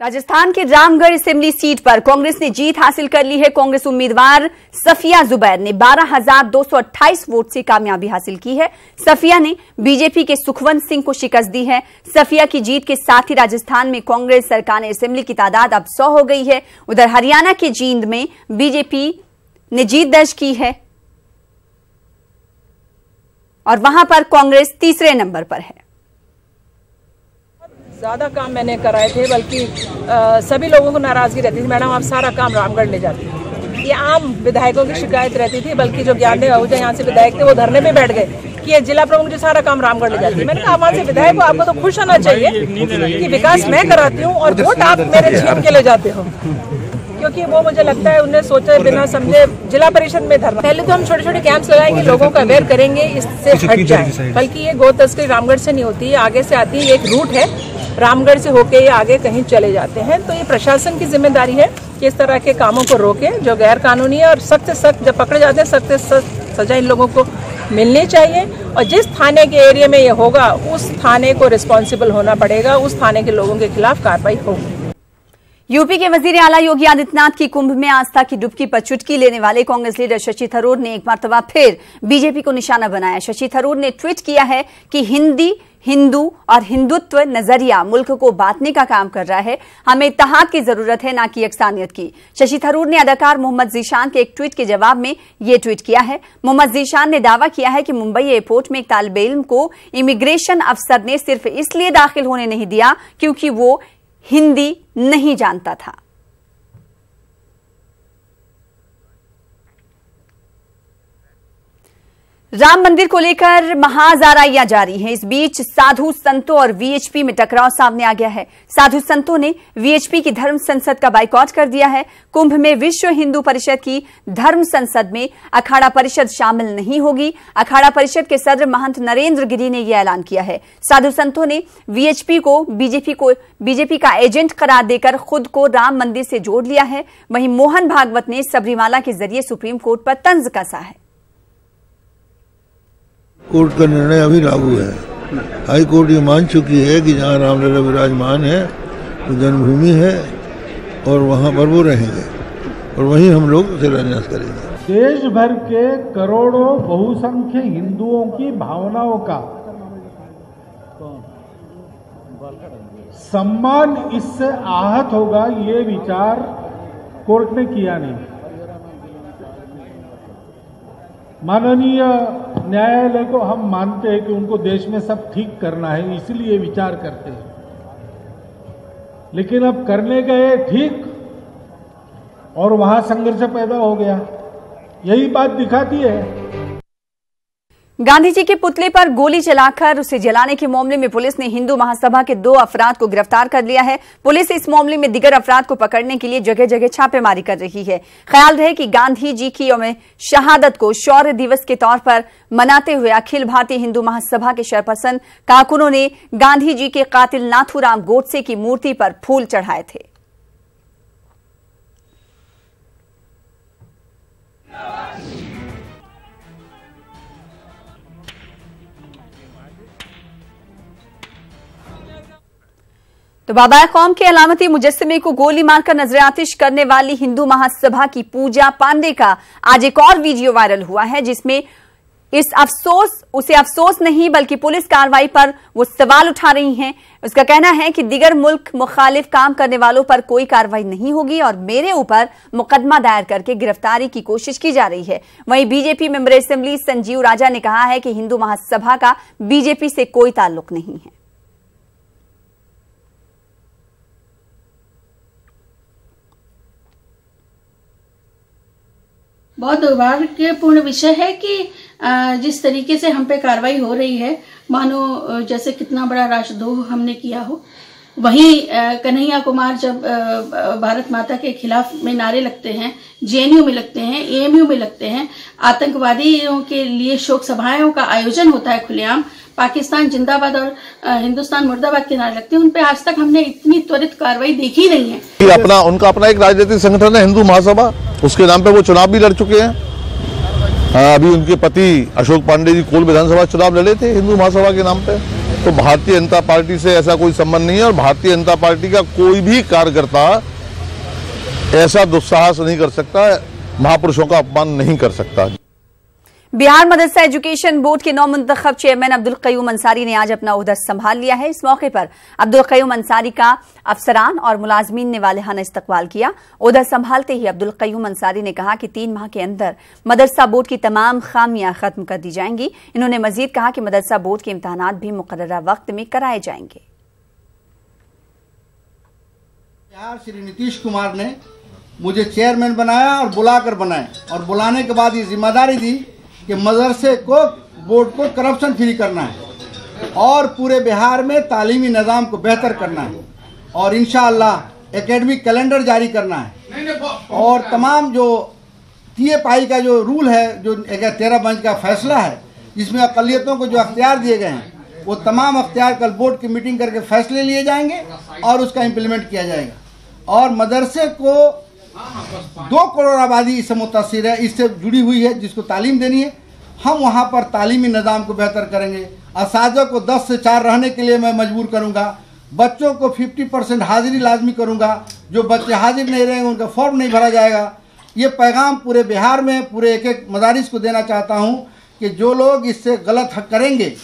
राजस्थान के Ramgarh assembly seat पर कांग्रेस ने जीत हासिल कर ली है। कांग्रेस उम्मीदवार सफिया जुबैर ने 12,228 वोट से कामयाबी हासिल की है। सफिया ने बीजेपी के सुखवंत सिंह को शिकस्त दी है। सफिया की जीत के साथ ही राजस्थान में कांग्रेस सरकार असेंबली की तादाद अब 100 हो गई है। उधर हरियाणा के जींद में बीजेपी ने जीत दर्ज की है और वहां पर कांग्रेस तीसरे नंबर पर है। ज़्यादा काम मैंने कराए थे, बल्कि सभी लोगों को नाराजगी रहती थी, मैडम आप सारा काम रामगढ़ ले जाती हैं। ये आम विधायकों की शिकायत रहती थी, बल्कि जो ज्ञानदेव आहूजा यहाँ से विधायक थे वो धरने पे बैठ गए कि ये जिला प्रमुख जो सारा काम रामगढ़ ले जाती है। मैंने कहा वहाँ से विधायक को आपको तो खुश होना चाहिए कि विकास मैं कराती हूँ और वोट आप मेरे छीन के ले जाते हो, क्योंकि वो मुझे लगता है उन्हें सोचे बिना समझे जिला परिषद में धरना। पहले तो हम छोटे छोटे कैंप्स लगाएंगे, लोगों का अवेयर करेंगे, इससे हट जाए। बल्कि ये गौ तस्करी रामगढ़ से नहीं होती है, आगे से आती है, एक रूट है, रामगढ़ से होके ये आगे कहीं चले जाते हैं। तो ये प्रशासन की जिम्मेदारी है कि इस तरह के कामों को रोके जो गैर कानूनी है, और सख्त से सख्त जब पकड़े जाते हैं सख्त से सख्त सजा इन लोगों को मिलनी चाहिए। और जिस थाने के एरिया में ये होगा उस थाने को रिस्पॉन्सिबल होना पड़ेगा, उस थाने के लोगों के खिलाफ कार्रवाई होगी। यूपी के वजीर आला योगी आदित्यनाथ की कुंभ में आस्था की डुबकी पर चुटकी लेने वाले कांग्रेस लीडर शशि थरूर ने एक मर्तबा फिर बीजेपी को निशाना बनाया। शशि थरूर ने ट्वीट किया है कि हिंदी, हिंदू और हिंदुत्व नजरिया मुल्क को बांटने का काम कर रहा है। हमें इत्तेहाद की जरूरत है, ना कि यकसानियत की। शशि थरूर ने अदाकार मोहम्मद जीशान के एक ट्वीट के जवाब में ये ट्वीट किया है। मोहम्मद जीशान ने दावा किया है कि मुंबई एयरपोर्ट में एक तालिबे इल्म को इमिग्रेशन अफसर ने सिर्फ इसलिए दाखिल होने नहीं दिया क्योंकि वो हिंदी नहीं जानता था। राम मंदिर को लेकर महाजाराइयां जारी हैं। इस बीच साधु संतों और वीएचपी में टकराव सामने आ गया है। साधु संतों ने वीएचपी की धर्म संसद का बाइकॉट कर दिया है। कुंभ में विश्व हिंदू परिषद की धर्म संसद में अखाड़ा परिषद शामिल नहीं होगी। अखाड़ा परिषद के सदर महंत नरेंद्र गिरी ने यह ऐलान किया है। साधु संतों ने वीएचपी को बीजेपी का एजेंट करार देकर खुद को राम मंदिर से जोड़ लिया है। वहीं मोहन भागवत ने सबरीमाला के जरिए सुप्रीम कोर्ट पर तंज कसा है। कोर्ट का निर्णय अभी लागू है। हाई कोर्ट ये मान चुकी है कि जहाँ रामलला विराजमान है वो जन्मभूमि है और वहाँ पर वो रहेंगे और वहीं हम लोग शिलान्यास करेंगे। देश भर के करोड़ों बहुसंख्य हिंदुओं की भावनाओं का सम्मान इससे आहत होगा, ये विचार कोर्ट ने किया नहीं। माननीय न्यायालय को हम मानते हैं कि उनको देश में सब ठीक करना है, इसलिए विचार करते हैं, लेकिन अब करने गए ठीक और वहां संघर्ष पैदा हो गया। यही बात दिखाती है। गांधी जी के पुतले पर गोली चलाकर उसे जलाने के मामले में पुलिस ने हिंदू महासभा के 2 अफराद को गिरफ्तार कर लिया है। पुलिस इस मामले में दिगर अफराद को पकड़ने के लिए जगह जगह छापेमारी कर रही है। ख्याल रहे कि गांधी जी की शहादत को शौर्य दिवस के तौर पर मनाते हुए अखिल भारतीय हिंदू महासभा के चेयरपर्सन कारकुनों ने गांधी जी के कातिल नाथूराम गोडसे की मूर्ति पर फूल चढ़ाए थे। तो बाबा कौम के अलामती मुजस्समे को गोली मारकर नजर आतिश करने वाली हिंदू महासभा की पूजा पांडे का आज एक और वीडियो वायरल हुआ है, जिसमें उसे अफसोस नहीं बल्कि पुलिस कार्रवाई पर वो सवाल उठा रही हैं। उसका कहना है कि दिगर मुल्क मुखालिफ काम करने वालों पर कोई कार्रवाई नहीं होगी और मेरे ऊपर मुकदमा दायर करके गिरफ्तारी की कोशिश की जा रही है। वहीं बीजेपी मेंबर असेंबली संजीव राजा ने कहा है कि हिंदू महासभा का बीजेपी से कोई ताल्लुक नहीं है। बहुत दुर्भाग्यपूर्ण विषय है कि जिस तरीके से हम पे कार्रवाई हो रही है, मानो जैसे कितना बड़ा राष्ट्रद्रोह हमने किया हो। वहीं कन्हैया कुमार जब भारत माता के खिलाफ में नारे लगते हैं, जेएनयू में लगते हैं, एएमयू में लगते हैं, आतंकवादियों के लिए शोक सभाओं का आयोजन होता है खुलेआम, पाकिस्तान जिंदाबाद और हिंदुस्तान मुर्दाबाद के नारे लगते हैं, उन पे आज तक हमने इतनी त्वरित कार्रवाई देखी नहीं है। उनका अपना एक राजनीतिक संगठन है हिंदू महासभा, उसके नाम पे वो चुनाव भी लड़ चुके हैं। अभी उनके पति अशोक पांडे जी कोल विधानसभा चुनाव लड़े थे हिंदू महासभा के नाम पे। तो भारतीय जनता पार्टी से ऐसा कोई संबंध नहीं है और भारतीय जनता पार्टी का कोई भी कार्यकर्ता ऐसा दुस्साहस नहीं कर सकता, महापुरुषों का अपमान नहीं कर सकता। बिहार मदरसा एजुकेशन बोर्ड के नवमुंतखब चेयरमैन अब्दुल क़य्यूम अंसारी ने आज अपना ओहदा संभाल लिया है। इस मौके पर अब्दुल क़य्यूम अंसारी का अफसरान और मुलाजमीन ने वालिहाना इस्तकबाल किया। ओहदा संभालते ही अब्दुल क़य्यूम अंसारी ने कहा कि 3 माह के अंदर मदरसा बोर्ड की तमाम खामियां खत्म कर दी जाएंगी। इन्होंने मजीद कहा कि मदरसा बोर्ड के इम्तिहानात भी मुकर्ररा वक्त में कराए जाएंगे। श्री नीतीश कुमार ने मुझे चेयरमैन बनाया और बुलाकर बनाया, और बुलाने के बाद ये जिम्मेदारी दी कि मदरसे को बोर्ड को करप्शन फ्री करना है और पूरे बिहार में तालीमी निज़ाम को बेहतर करना है और इंशाअल्लाह एकेडमिक कैलेंडर जारी करना है और तमाम जो TAPI का जो रूल है, जो 13 बेंच का फैसला है जिसमें अक़लियतों को जो अख्तियार दिए गए हैं, वो तमाम अख्तियार कल बोर्ड की मीटिंग करके फैसले लिए जाएंगे और उसका इम्प्लीमेंट किया जाएगा। और मदरसे को 2 करोड़ आबादी इससे मुतासिर है, इससे जुड़ी हुई है, जिसको तालीम देनी है। हम वहाँ पर तालीमी निज़ाम को बेहतर करेंगे। असातिज़ा को 10 से 4 रहने के लिए मैं मजबूर करूँगा। बच्चों को 50% हाजिरी लाजमी करूँगा। जो बच्चे हाजिर नहीं रहेंगे उनका फॉर्म नहीं भरा जाएगा। ये पैगाम पूरे बिहार में पूरे एक मदारिस को देना चाहता हूँ कि जो लोग इससे गलत हक करेंगे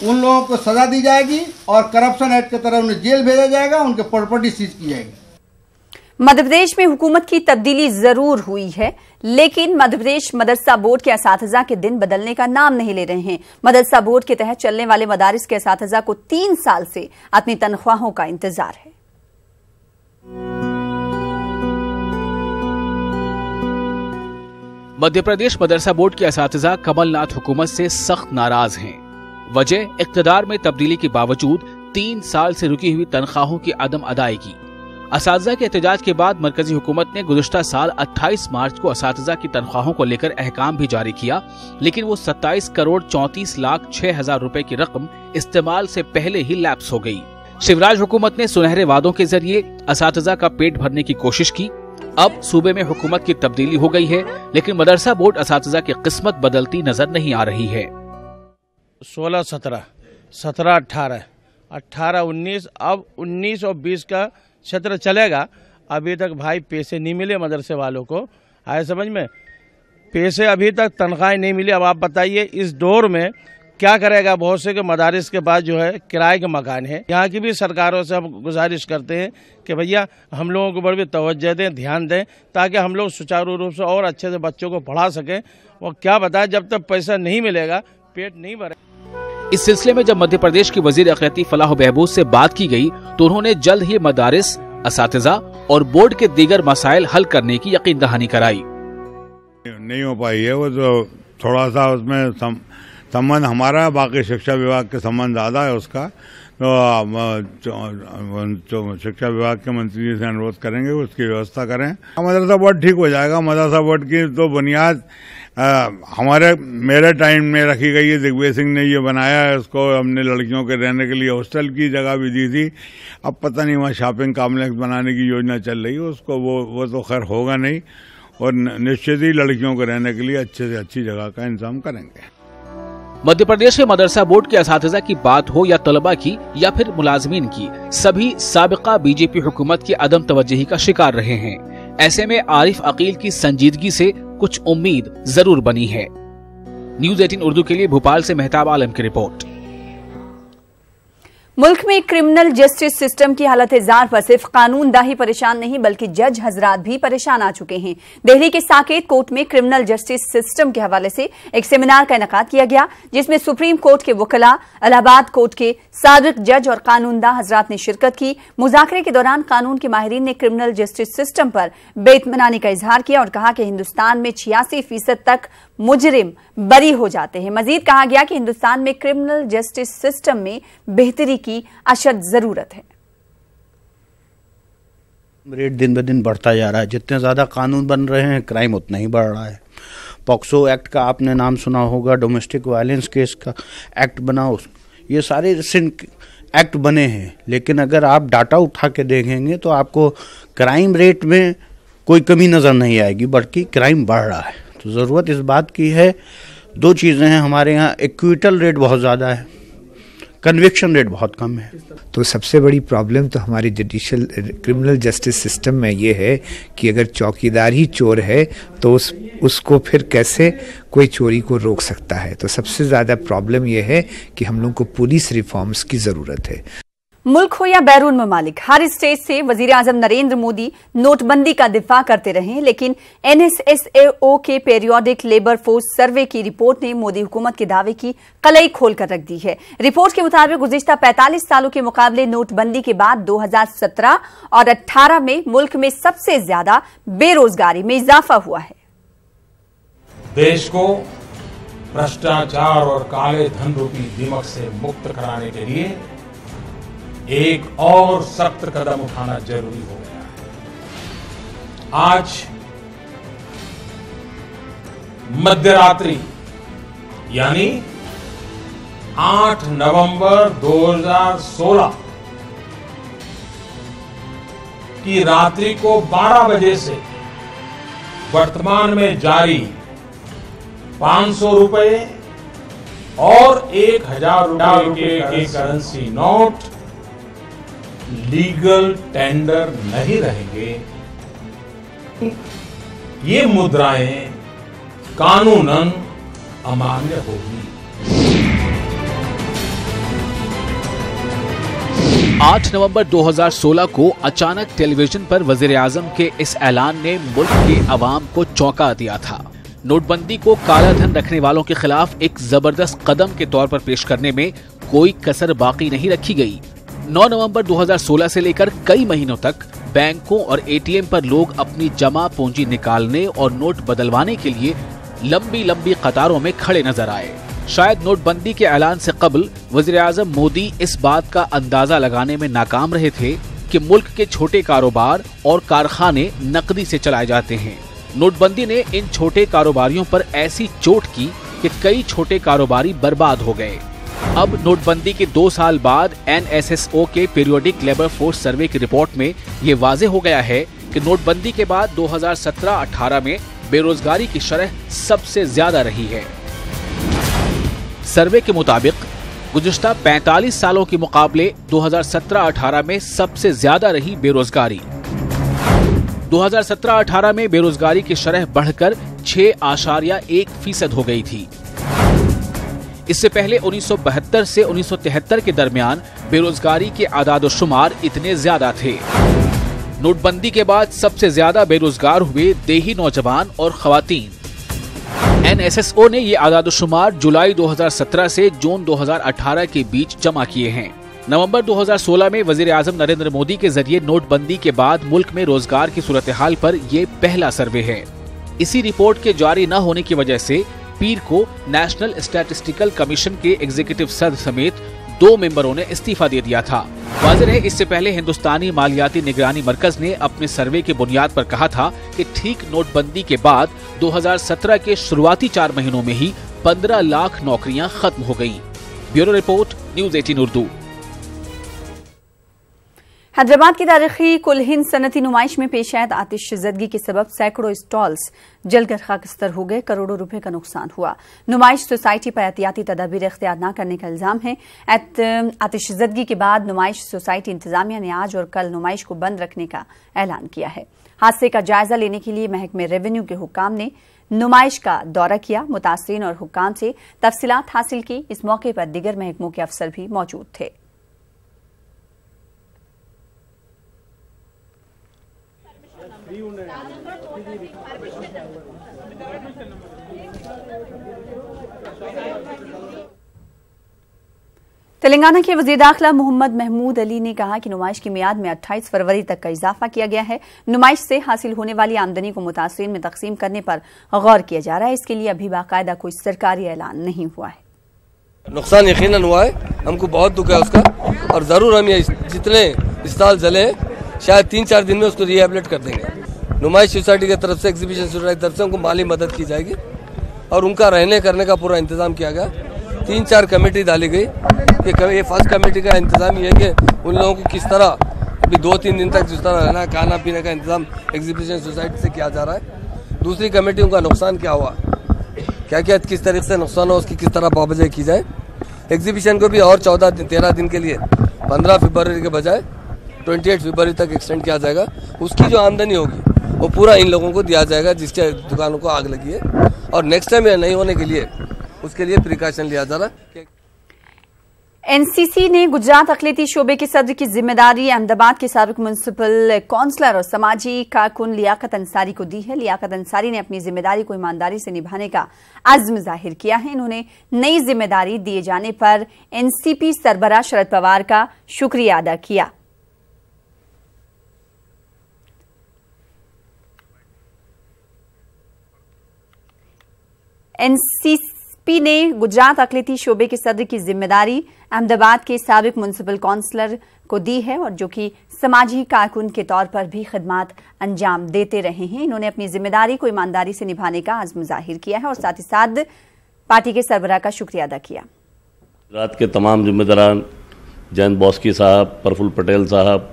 उन लोगों को सज़ा दी जाएगी और करप्शन एक्ट की तरह उन्हें जेल भेजा जाएगा, उनके प्रॉपर्टी सीज की जाएगी। मध्य प्रदेश में हुकूमत की तब्दीली जरूर हुई है, लेकिन मध्य प्रदेश मदरसा बोर्ड के असातिज़ा के दिन बदलने का नाम नहीं ले रहे हैं। मदरसा बोर्ड के तहत चलने वाले मदारिस के असातिज़ा को 3 साल से अपनी तनख्वाहों का इंतजार है। मध्य प्रदेश मदरसा बोर्ड के असातिज़ा कमलनाथ हुकूमत से सख्त नाराज हैं। वजह इक़्तिदार में तब्दीली के बावजूद 3 साल से रुकी हुई तनख्वाहों की अदम अदायगी। असातिज़ा के एहतजाज के बाद मरकजी हुकूमत ने गुज़श्ता साल 28 मार्च को असातिज़ा की तनख्वाहों को लेकर अहकाम भी जारी किया, लेकिन वो 27 करोड़ 34 लाख 6 हजार रुपए की रकम इस्तेमाल से पहले ही लैप्स हो गई। शिवराज हुकूमत ने सुनहरे वादों के जरिए असातिज़ा का पेट भरने की कोशिश की। अब सूबे में हुकूमत की तब्दीली हो गई है, लेकिन मदरसा बोर्ड असातिज़ा की किस्मत बदलती नजर नहीं आ रही है। 16, 17, 17, 18, 18, 19, अब 19 और 20 का क्षेत्र चलेगा। अभी तक भाई पैसे नहीं मिले मदरसे वालों को, आए समझ में, पैसे अभी तक तनख्वाहें नहीं मिली। अब आप बताइए इस दौर में क्या करेगा। बहुत से के मदारिस के पास जो है किराए के मकान है। यहाँ की भी सरकारों से हम गुजारिश करते हैं कि भैया हम लोगों को बड़ी तवज्जो दें, ध्यान दें, ताकि हम लोग सुचारू रूप से और अच्छे से बच्चों को पढ़ा सकें। और क्या बताएं, जब तक पैसा नहीं मिलेगा पेट नहीं भरे। इस सिलसिले में जब मध्य प्रदेश की वजीर अक़लियती फलाह व बहबूद से बात की गई तो उन्होंने जल्द ही मदारिस, असातिज़ा और बोर्ड के दीगर मसाइल हल करने की यकीन दहानी कराई। नहीं हो पाई है वो, जो थोड़ा सा उसमें संबंध हमारा, बाकी शिक्षा विभाग के संबंध ज़्यादा है उसका। तो शिक्षा विभाग के मंत्री जी से अनुरोध करेंगे उसकी व्यवस्था करें। मदरसा बोर्ड ठीक हो जाएगा। मदरसा बोर्ड की तो बुनियाद मेरे टाइम में रखी गई है। दिग्विजय सिंह ने ये बनाया है, उसको हमने लड़कियों के रहने के लिए हॉस्टल की जगह भी दी थी। अब पता नहीं वहाँ शॉपिंग कॉम्प्लेक्स बनाने की योजना चल रही है, उसको वो तो खैर होगा नहीं। और निश्चित ही लड़कियों को रहने के लिए अच्छे से अच्छी जगह का इंतजाम करेंगे। मध्य प्रदेश के मदरसा बोर्ड के असातिज़ा की बात हो या तलबा की या फिर मुलाजमीन की, सभी साबिका बीजेपी हुकूमत की अदम तवज्जुही का शिकार रहे हैं। ऐसे में आरिफ अकील की संजीदगी से कुछ उम्मीद जरूर बनी है। न्यूज़ 18 उर्दू के लिए भोपाल से मेहताब आलम की रिपोर्ट। मुल्क में क्रिमिनल जस्टिस सिस्टम की हालत जार पर सिर्फ कानूनदा ही परेशान नहीं बल्कि जज हजरात भी परेशान आ चुके हैं। दिल्ली के साकेत कोर्ट में क्रिमिनल जस्टिस सिस्टम के हवाले से एक सेमिनार का इनेकाद किया गया, जिसमें सुप्रीम कोर्ट के वकला, इलाहाबाद कोर्ट के साबिक जज और कानूनदा हजरात ने शिरकत की। मुज़ाकरे के दौरान कानून के माहिरीन ने क्रिमिनल जस्टिस सिस्टम पर बेइत्मीनानी का इजहार किया और कहा कि हिंदुस्तान में 86% तक मुजरिम बरी हो जाते हैं। मजीद कहा गया कि हिंदुस्तान में क्रिमिनल जस्टिस सिस्टम में बेहतरी की अशद जरूरत है। रेट दिन ब दिन बढ़ता जा रहा है। जितने ज्यादा कानून बन रहे हैं क्राइम उतना ही बढ़ रहा है। पॉक्सो एक्ट का आपने नाम सुना होगा, डोमेस्टिक वायलेंस केस का एक्ट बना, ये सारे रिसेंट एक्ट बने हैं। लेकिन अगर आप डाटा उठा के देखेंगे तो आपको क्राइम रेट में कोई कमी नजर नहीं आएगी, बल्कि क्राइम बढ़ रहा है। तो ज़रूरत इस बात की है, 2 चीज़ें हैं हमारे यहाँ। एक्विटल रेट बहुत ज़्यादा है, कन्विक्शन रेट बहुत कम है। तो सबसे बड़ी प्रॉब्लम तो हमारी जुडिशियल क्रिमिनल जस्टिस सिस्टम में ये है कि अगर चौकीदार ही चोर है तो उसको फिर कैसे कोई चोरी को रोक सकता है। तो सबसे ज़्यादा प्रॉब्लम ये है कि हम लोग को पुलिस रिफॉर्म्स की ज़रूरत है। मुल्क हो या बैरून ममालिक, हर स्टेज से वजीर आजम नरेंद्र मोदी नोटबंदी का दिफा करते रहे, लेकिन NSSAO के पीरियोडिक लेबर फोर्स सर्वे की रिपोर्ट ने मोदी हुकूमत के दावे की कलई खोलकर रख दी है। रिपोर्ट के मुताबिक गुज़िश्ता 45 सालों के मुकाबले नोटबंदी के बाद 2017 और 18 में मुल्क में सबसे ज्यादा बेरोजगारी में इजाफा हुआ है। देश को भ्रष्टाचार और काले धन रूपी दीमक से मुक्त कराने के लिए एक और सख्त कदम उठाना जरूरी हो गया है। आज मध्यरात्रि यानी 8 नवंबर 2016 की रात्रि को 12 बजे से वर्तमान में जारी 500 रुपए और 1000 रुपए के करेंसी नोट लीगल टेंडर नहीं रहेंगे। ये मुद्राएं कानूनन अमान्य होगी। 8 नवंबर 2016 को अचानक टेलीविजन पर वजीर आजम के इस ऐलान ने मुल्क के अवाम को चौंका दिया था। नोटबंदी को काला धन रखने वालों के खिलाफ एक जबरदस्त कदम के तौर पर पेश करने में कोई कसर बाकी नहीं रखी गई। 9 नवंबर 2016 से लेकर कई महीनों तक बैंकों और ATM पर लोग अपनी जमा पूंजी निकालने और नोट बदलवाने के लिए लंबी लंबी कतारों में खड़े नजर आए। शायद नोटबंदी के ऐलान से कबल वजीर आजम मोदी इस बात का अंदाजा लगाने में नाकाम रहे थे कि मुल्क के छोटे कारोबार और कारखाने नकदी से चलाए जाते हैं। नोटबंदी ने इन छोटे कारोबारियों पर ऐसी चोट की कि कई छोटे कारोबारी बर्बाद हो गए। अब नोटबंदी के 2 साल बाद NSSO के पीरियोडिक लेबर फोर्स सर्वे की रिपोर्ट में ये वाजे हो गया है कि नोटबंदी के बाद 2017-18 में बेरोजगारी की शरह सबसे ज्यादा रही है। सर्वे के मुताबिक गुज़िश्ता 45 सालों के मुकाबले 2017-18 में सबसे ज्यादा रही बेरोजगारी। 2017-18 में बेरोजगारी की शरह बढ़कर 6.1% हो गई थी। इससे पहले 1972 से 1973 के दरमियान बेरोजगारी के आदाद-ओ-शुमार इतने ज्यादा थे। नोटबंदी के बाद सबसे ज्यादा बेरोजगार हुए देही नौजवान और खवातीन। NSSO ने ये आदाद-ओ-शुमार जुलाई 2017 से जून 2018 के बीच जमा किए हैं। नवंबर 2016 में वजीर आजम नरेंद्र मोदी के जरिए नोटबंदी के बाद मुल्क में रोजगार की सूरत हाल पर यह पहला सर्वे है। इसी रिपोर्ट के जारी न होने की वजह से पीर को नेशनल स्टैटिस्टिकल कमीशन के एग्जीक्यूटिव सदस्य समेत 2 मेंबरों ने इस्तीफा दे दिया था। वाज़ेह है, इससे पहले हिंदुस्तानी मालियाती निगरानी मरकज ने अपने सर्वे की बुनियाद पर कहा था कि ठीक नोटबंदी के बाद 2017 के शुरुआती 4 महीनों में ही 15 लाख नौकरियां खत्म हो गईं। Bureau report, news 18 Urdu. Hyderabad की तारीखी कुल हिंद सनती नुमाइश में पेश आयत आतिशज़दगी के सबब सैकड़ों स्टॉल्स जलकर खाकस्तर हो गए, करोड़ों रुपए का नुकसान हुआ। नुमाइश सोसाइटी पर एहतियाती तदाबीर इख्तियार न करने का इल्जाम है। आतिशज़दगी के बाद नुमाइश सोसाइटी इंतजामिया ने आज और कल नुमाइश को बंद रखने का ऐलान किया है। हादसे का जायजा लेने के लिए महकमे रेवेन्यू के हुक्काम ने नुमाइश का दौरा किया, मुतासिरीन और हुक्काम से तफसीलात हासिल की। इस मौके पर दीगर महकमों के अफसर भी मौजूद थे। तेलंगाना के वज़ीर दाखिला मोहम्मद महमूद अली ने कहा कि नुमाइश की मियाद में 28 फरवरी तक का इजाफा किया गया है। नुमाइश से हासिल होने वाली आमदनी को मुतासिरीन में तकसीम करने पर गौर किया जा रहा है। इसके लिए अभी बाकायदा कोई सरकारी ऐलान नहीं हुआ है। नुकसान यकीनन हुआ है, हमको बहुत दुख है उसका, और जरूर हम ये जितने स्टॉल जले शायद 3-4 दिन में उसको रिहेबिलिट कर देंगे। नुमाइश सोसाइटी की तरफ से, एग्जीबिशन सोसाइटी की तरफ से उनको माली मदद की जाएगी और उनका रहने करने का पूरा इंतजाम किया गया। 3-4 कमेटी डाली गई कि ये फर्स्ट कमेटी का इंतजाम ये है कि उन लोगों को किस तरह अभी 2-3 दिन तक जिस तरह रहना, खाना पीने का इंतजाम एग्जीबिशन सोसाइटी से किया जा रहा है। दूसरी कमेटी उनका नुकसान क्या हुआ, क्या क्या किस तरीके से नुकसान हो, उसकी किस तरह पाबंदी की जाए। एग्जीबिशन को भी और 13 दिन के लिए 15 फरवरी के बजाय 28 फरवरी तक एक्सटेंड किया जाएगा। उसकी जो आमदनी होगी वो पूरा इन लोगों को दिया जाएगा जिसके दुकानों को आग लगी है, और नेक्स्ट टाइम यह नहीं होने के लिए उसके लिए प्रिकॉशन लिया जा रहा है। एनसीसी ने गुजरात अकलियती शोबे के सदर की जिम्मेदारी अहमदाबाद के साबिक म्युनिसिपल काउंसलर और समाजी कारकुन लियाकत अंसारी को दी है। लियाकत अंसारी ने अपनी जिम्मेदारी को ईमानदारी से निभाने का अज़्म जाहिर किया है। इन्होंने नई जिम्मेदारी दिए जाने पर एनसीपी सरबराह शरद पवार का शुक्रिया अदा किया। एनसीपी ने गुजरात अकलियती शोबे के सदर की जिम्मेदारी अहमदाबाद के साबिक म्युनिसिपल काउंसलर को दी है, और जो कि समाजी कारकुन के तौर पर भी खिदमात अंजाम देते रहे हैं। इन्होंने अपनी जिम्मेदारी को ईमानदारी से निभाने का अज़्म जाहिर किया है और साथ ही साथ पार्टी के सरबराह का शुक्रिया अदा किया। गुजरात के तमाम जिम्मेदारान जयंत बॉस्की साहब, प्रफुल्ल पटेल साहब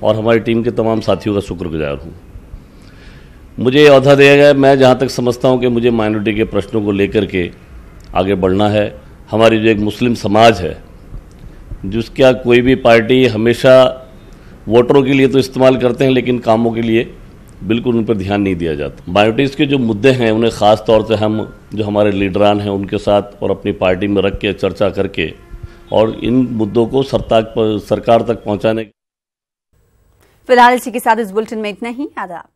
और हमारी टीम के तमाम साथियों का शुक्रगुजार हूँ। मुझे ये अहदा दिया गया, मैं जहाँ तक समझता हूँ कि मुझे माइनॉरिटी के प्रश्नों को लेकर के आगे बढ़ना है। हमारी जो एक मुस्लिम समाज है जिसका कोई भी पार्टी हमेशा वोटरों के लिए तो इस्तेमाल करते हैं लेकिन कामों के लिए बिल्कुल उन पर ध्यान नहीं दिया जाता। माइनॉरिटीज़ के जो मुद्दे हैं उन्हें ख़ास तौर से हम जो हमारे लीडरान हैं उनके साथ और अपनी पार्टी में रख के चर्चा करके और इन मुद्दों को सरकार तक पहुँचाने। फिलहाल इसी के साथ इस बुलेटिन में इतना ही। आदाब।